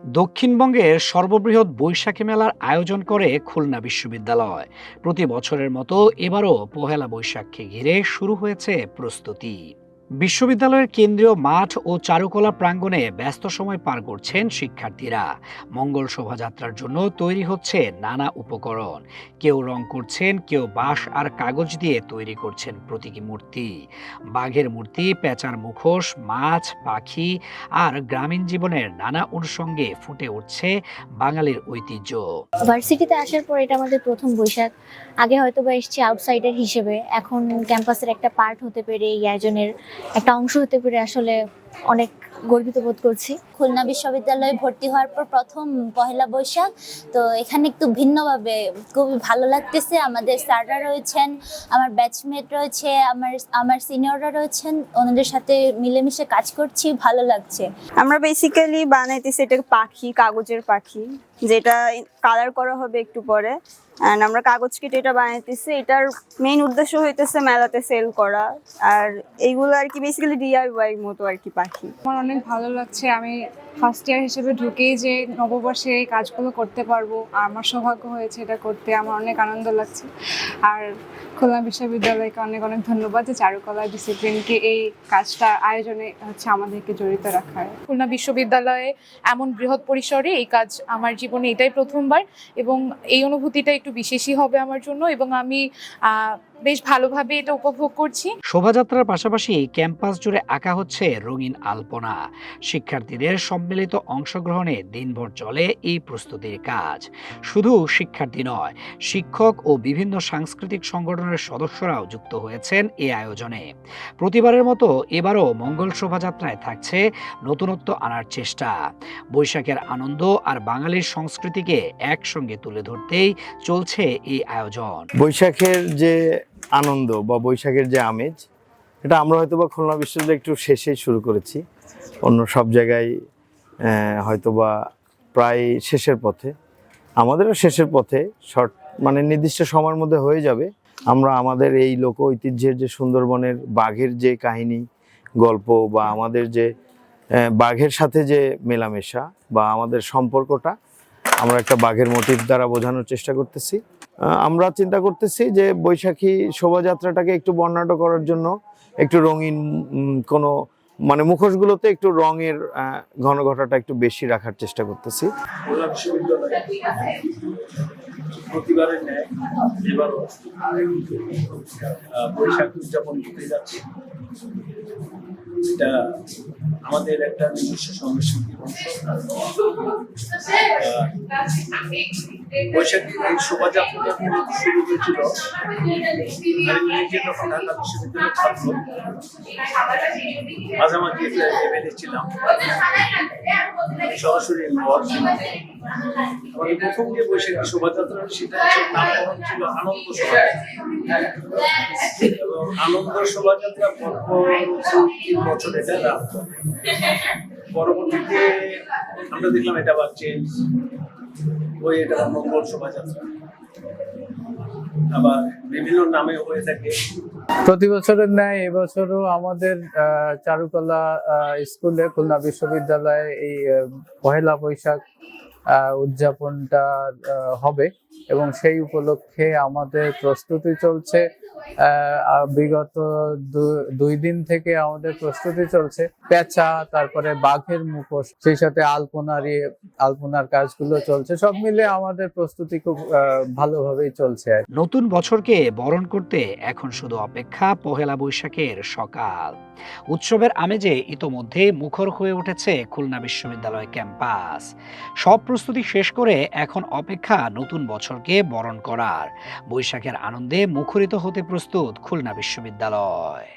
দক্ষিণবঙ্গের সর্ববৃহৎ বৈশাখী মেলার আয়োজন করে খুলনা বিশ্ববিদ্যালয়। প্রতি বছরের মতো এবারও পহেলা বৈশাখকে ঘিরে শুরু হয়েছে প্রস্তুতি। বিশ্ববিদ্যালয়ের কেন্দ্রীয় মাঠ ও চারুকলা প্রাঙ্গণে ব্যস্ত সময় পার করছেন শিক্ষার্থীরা। মঙ্গল শোভাযাত্রার জন্য তৈরি হচ্ছে নানা উপকরণ। কেউ রং করছেন, কেউ বাঁশ আর কাগজ দিয়ে তৈরি করছেন প্রতীকী মূর্তি। বাঘের মূর্তি, পেঁচার মুখোশ, মাছ, পাখি আর গ্রামীণ জীবনের নানা অনুষঙ্গে ফুটে উঠছে বাঙালির ঐতিহ্য। ভার্সিটিতে আসার পর এটা আমাদের প্রথম বৈশাখ। আগে হয়তো বা এসেছি আউটসাইডার হিসেবে, এখন ক্যাম্পাসের একটা পার্ট হতে পেরে, এই আয়োজনের একটা অংশ হতে পেরে আসলে অনেক গর্বিত বোধ করছি। খুলনা বিশ্ববিদ্যালয়ে ভর্তি হওয়ার পর প্রথম পহেলা বৈশাখ, তো এখানে একটু ভিন্নভাবে খুবই ভালো লাগতেছে। আমাদের স্যাররা রয়েছেন, আমার ব্যাচমেট রয়েছে, আমার সিনিয়ররা রয়েছেন, ওনাদের সাথে মিলেমিশে কাজ করছি, ভালো লাগছে। আমরা বেসিক্যালি বানাইতেছি এটা পাখি, কাগজের পাখি, যেটা কালার করা হবে একটু পরে। অ্যান্ড আমরা কাগজ কেটে এটা বানাইতেছি। এটার মেইন উদ্দেশ্য হইতেছে মেলাতে সেল করা, আর এইগুলো আর কি বেসিক্যালি ডিআইওয়াই মতো আর কি পাখি। আমার অনেক ভালো লাগছে। আমি ফার্স্ট ইয়ার হিসেবে ঢুকেই যে নববর্ষে এই কাজগুলো করতে পারবো, আর আমার সৌভাগ্য হয়েছে এটা করতে, আমার অনেক আনন্দ লাগছে। আর খুলনা বিশ্ববিদ্যালয়কে অনেক অনেক ধন্যবাদ যে চারুকলা ডিসিপ্লিনকে এই কাজটা আয়োজনে আমাদেরকে জড়িত রাখার। খুলনা বিশ্ববিদ্যালয়ে এমন বৃহৎ পরিসরে এই কাজ আমার জীবনে এটাই প্রথমবার, এবং এই অনুভূতিটা একটু বিশেষই হবে আমার জন্য, এবং আমি বেশ ভালোভাবে এটা উপভোগ করছি। শোভাযাত্রার পাশাপাশি ক্যাম্পাস জুড়ে আঁকা হচ্ছে রঙিন আলপনা। শিক্ষার্থীদের সম্মিলিত অংশগ্রহণে দিনভর চলে এই প্রস্তুতির কাজ। শুধু শিক্ষার্থী নয়, শিক্ষক ও বিভিন্ন সাংস্কৃতিক সংগঠনের সদস্যরাও যুক্ত হয়েছেন এই আয়োজনে। প্রতিবারের মতো এবারও মঙ্গল শোভাযাত্রায় থাকছে নতুনত্ব আনার চেষ্টা। বৈশাখের আনন্দ আর বাঙালির সংস্কৃতিকে একসঙ্গে তুলে ধরতেই চলছে এই আয়োজন। বৈশাখের যে আনন্দ বা বৈশাখের যে আমেজ, এটা আমরা হয়তো বা খুলনা বিশ্ববিদ্যালয়ে একটু শেষেই শুরু করেছি। অন্য সব জায়গায় হয়তো বা প্রায় শেষের পথে, আমাদেরও শেষের পথে, মানে নির্দিষ্ট সময়ের মধ্যে হয়ে যাবে। আমরা আমাদের এই লোক ঐতিহ্যের যে সুন্দরবনের বাঘের যে কাহিনী, গল্প, বা আমাদের যে বাঘের সাথে যে মেলামেশা বা আমাদের সম্পর্কটা আমরা একটা বাঘের মোটিভ দ্বারা বোঝানোর চেষ্টা করতেছি। আমরা চিন্তা করতেছি যে বৈশাখী শোভাযাত্রাটাকে একটু বর্ণাঢ্য করার জন্য একটু রঙিন কোনো মানে মুখোশগুলোতে একটু রঙের ঘনঘটাটা একটু বেশি রাখার চেষ্টা করতেছি। প্রতিবারের ন্যায় এবারও বৈশাখ উদযাপন করতে যাচ্ছে। এটা আমাদের একটা নিজস্ব সংস্কৃতির অংশ। বৈশাখী এই শোভাযাত্রাটা মূলত শুরু হয়েছিল যখন ঢাকা বিশ্ববিদ্যালয়ের ছাত্র, মাঝামাঝি লেভেলে ছিলাম, সরাসরি আমাদের প্রথম যে বৈশাখী শোভাযাত্রা সেটা নামকরণ ছিল আনন্দ শোভাযাত্রা, এবং আনন্দ শোভাযাত্রা বছর এটা রাত। পরবর্তীতে আমরা দেখলাম এটা আবার চেঞ্জ হয়ে এটা মঙ্গল শোভাযাত্রা, আবার বিভিন্ন নামে হয়ে থাকে। প্রতি বছরের ন্যায় এবছরও আমাদের চারুকলা স্কুলে খুলনা বিশ্ববিদ্যালয়ে এই পহেলা বৈশাখ উদযাপনটা হবে, এবং সেই উপলক্ষে আমাদের প্রস্তুতি চলছে। বিগত 2 দিন থেকে আমাদের প্রস্তুতি চলছে। পেঁচা, তারপরে বাঘের মুখোশ, সেই সাথে আলপনার কাজগুলো চলছে। সব মিলে আমাদের প্রস্তুতি খুব ভালোভাবেই চলছে। নতুন বছরকে বরণ করতে এখন শুধু অপেক্ষা পহেলা বৈশাখের সকাল। উৎসবের আমেজে ইতোমধ্যে মুখর হয়ে উঠেছে খুলনা বিশ্ববিদ্যালয় ক্যাম্পাস। সব প্রস্তুতি শেষ করে এখন অপেক্ষা নতুন বছরকে বরণ করার। বৈশাখের আনন্দে মুখরিত হতে প্রস্তুত খুলনা বিশ্ববিদ্যালয়।